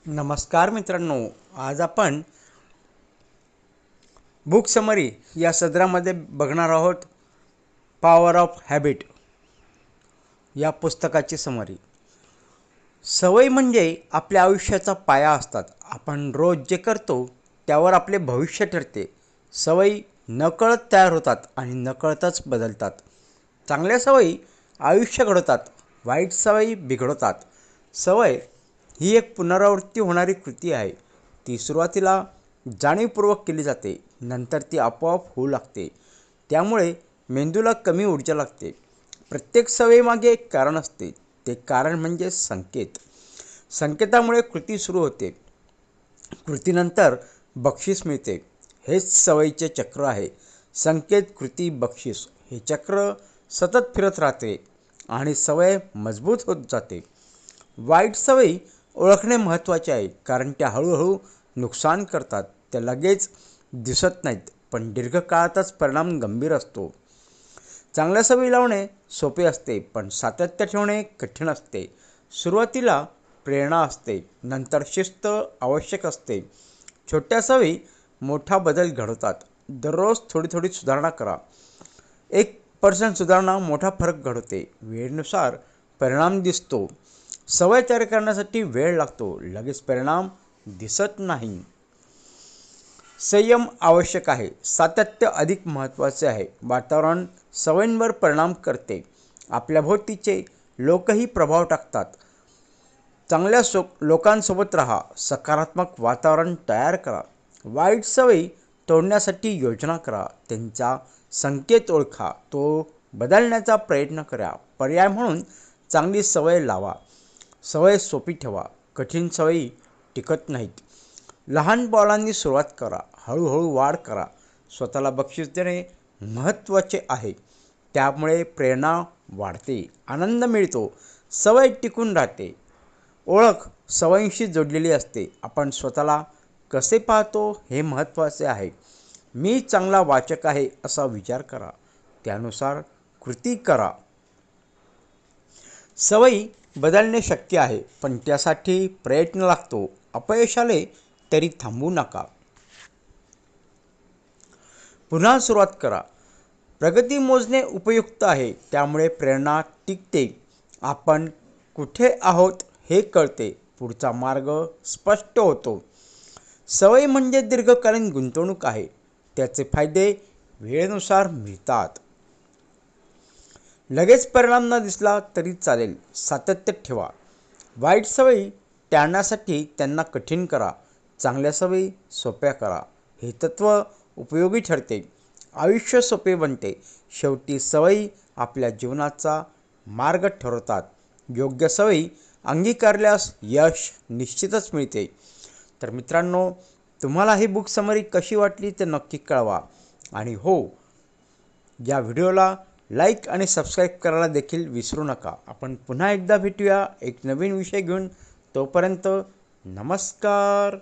नमस्कार मित्रांनो, आज आपण बुक समरी या सदरामध्ये बघणार आहोत पॉवर ऑफ हॅबिट या पुस्तकाची समरी। सवय म्हणजे आपल्या आयुष्याचा पाया असतात। आपण रोज जे करतो त्यावर आपले भविष्य ठरते। सवयी नकळत तयार होतात आणि नकळतच बदलतात। चांगल्या सवयी आयुष्य घडवतात, वाईट सवयी बिघडवतात। सवय ही एक पुनरावृत्ती होणारी कृती आहे। ती सुरुवातीला जाणीवपूर्वक केली जाते, नंतर ती आपोआप होऊ लागते। त्यामुळे मेंदूला कमी ऊर्जा लागते। प्रत्येक सवयीमागे एक कारण असते, ते कारण म्हणजे संकेत। संकेतामुळे कृती सुरू होते, कृतीनंतर बक्षीस मिळते। हेच सवयीचे चक्र आहे। संकेत, कृती, बक्षीस हे चक्र सतत फिरत राहते आणि सवय मजबूत होत जाते। वाईट सवयी ओळखणे महत्त्वाचे आहे, कारण त्या हळूहळू नुकसान करतात। त्या लगेच दिसत नाहीत, पण दीर्घकाळातच परिणाम गंभीर असतो। चांगल्या सवयी लावणे सोपे असते, पण सातत्य ठेवणे कठीण असते। सुरुवातीला प्रेरणा असते, नंतर शिस्त आवश्यक असते। छोट्या सवयी मोठा बदल घडवतात। दररोज थोडी थोडी सुधारणा करा। 1% सुधारणा मोठा फरक घडवते। वेळेनुसार परिणाम दिसतो। सवय तयार करण्यासाठी वेळ लागतो, लगेच परिणाम दिसत नाही। संयम आवश्यक आहे, सातत्य अधिक महत्त्वाचे आहे। वातावरण सवयींवर परिणाम करते। आपल्या भोवतीचे लोकही प्रभाव टाकतात। चांगल्या लोकांसोबत राहा, सकारात्मक वातावरण तयार करा। वाईट सवयी तोडण्यासाठी योजना करा, त्यांचा संकेत ओळखा, तो बदलण्याचा प्रयत्न करा। पर्याय म्हणून चांगली सवय लावा, सवय सोपी ठेवा। कठीण सवयी टिकत नाहीत। लहान पावलांनी सुरुवात करा, हळूहळू वाढ करा। स्वतःला बक्षीस देणे महत्त्वाचे आहे, त्यामुळे प्रेरणा वाढते, आनंद मिळतो, सवय टिकून राहते। ओळख सवयींशी जोडलेली असते। आपण स्वतःला कसे पाहतो हे महत्त्वाचे आहे। मी चांगला वाचक आहे असा विचार करा, त्यानुसार कृती करा। सवयी बदलणे शक्य आहे, पण त्यासाठी प्रयत्न लागतो। अपयश आले तरी थांबू नका, पुन्हा सुरुवात करा। प्रगती मोजणे उपयुक्त आहे, त्यामुळे प्रेरणा टिकते। आपण कुठे आहोत हे कळते, पुढचा मार्ग स्पष्ट होतो। सवय म्हणजे दीर्घकालीन गुंतवणूक आहे, त्याचे फायदे वेळेनुसार मिळतात। लगेच परिणाम न दिसला तरी चालेल, सातत्य ठेवा। वाईट सवयी टाळण्यासाठी त्यांना कठीण करा, चांगल्या सवयी सोप्या करा। हे तत्त्व उपयोगी ठरते, आयुष्य सोपे बनते। शेवटी सवयी आपल्या जीवनाचा मार्ग ठरवतात। योग्य सवयी अंगीकारल्यास यश निश्चितच मिळते। तर मित्रांनो, तुम्हाला ही बुक समरी कशी वाटली ते नक्की कळवा। आणि हो, या व्हिडिओला लाईक आणि सबस्क्राईब करायला देखील विसरू नका। आपण पुन्हा एकदा भेटूया एक नवीन विषय घेऊन। तोपर्यंत नमस्कार।